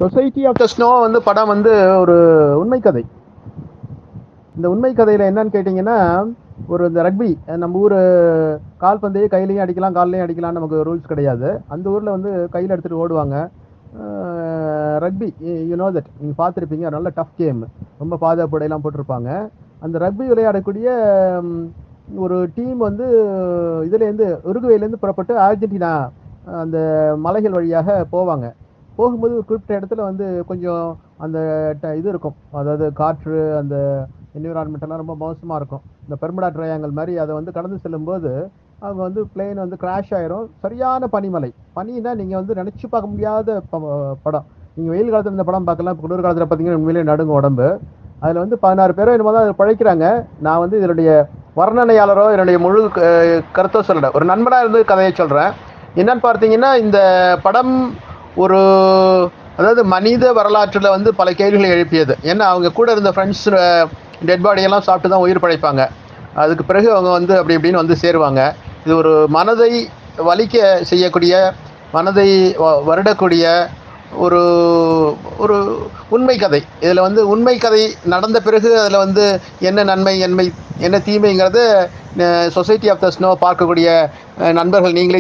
Society of the snow வந்து படம் வந்து ஒரு உண்மை கதை. இந்த உண்மை கதையில் என்னன்னு கேட்டிங்கன்னா, இந்த ரக்பி நம்ம ஊர் கால்பந்தையே கையிலையும் அடிக்கலாம் கால்லையும் அடிக்கலாம், நமக்கு ரூல்ஸ் கிடையாது. அந்த ஊரில் வந்து கையில் எடுத்துகிட்டு ஓடுவாங்க. ரக்பி யூ நோ தட், நீங்கள் பார்த்துருப்பீங்க. நல்ல டஃப் கேம், ரொம்ப பாதுகாப்புடையெல்லாம் போட்டிருப்பாங்க. அந்த ரக்பி விளையாடக்கூடிய ஒரு டீம் வந்து இதுலேருந்து உருகுவேலேருந்து புறப்பட்டு அர்ஜென்டினா அந்த மலைகள் வழியாக போவாங்க. போகும்போது ஒரு குறிப்பிட்ட இடத்துல வந்து கொஞ்சம் அந்த இது இருக்கும், அதாவது காற்று, அந்த என்விரான்மெண்ட்டெல்லாம் ரொம்ப மோசமாக இருக்கும். இந்த பெர்முடா ட்ரையாங்கல் மாதிரி அதை வந்து கடந்து செல்லும்போது அவங்க வந்து பிளேன் வந்து கிராஷ் ஆயிரும். சரியான பனிமலை. பனினா நீங்கள் வந்து நினச்சி பார்க்க முடியாத படம். நீங்கள் வெயில் காலத்தில் இந்த படம் பார்க்கலாம், இப்போ குளிர் காலத்தில் பார்த்தீங்கன்னா உண்மையிலே நடுங்கும் உடம்பு. அதில் வந்து 16 பேரோ என்னமோ தான் அதில் பழைக்கிறாங்க. நான் வந்து இதனுடைய வர்ணனையாளரோ என்னுடைய முழு கருத்தோ சொல்லலை, ஒரு நண்பனாக இருந்து கதையை சொல்கிறேன். என்னன்னு பார்த்தீங்கன்னா, இந்த படம் ஒரு அதாவது மனித வரலாற்றில் வந்து பல கேள்விகளை எழுப்பியது. ஏன்னா அவங்க கூட இருந்த ஃப்ரெண்ட்ஸ் டெட் பாடியெல்லாம் சாப்பிட்டு தான் உயிர் படைப்பாங்க. அதுக்கு பிறகு அவங்க வந்து அப்படி இப்படின்னு வந்து சேருவாங்க. இது ஒரு மனதை வலிக்க செய்யக்கூடிய, மனதை வருடக்கூடிய ஒரு ஒரு உண்மை கதை. இதில் வந்து உண்மை கதை நடந்த பிறகு அதில் வந்து என்ன நன்மை என்ன தீமைங்கிறது சொசைட்டி ஆஃப் த ஸ்னோ பார்க்கக்கூடிய நண்பர்கள் நீங்களே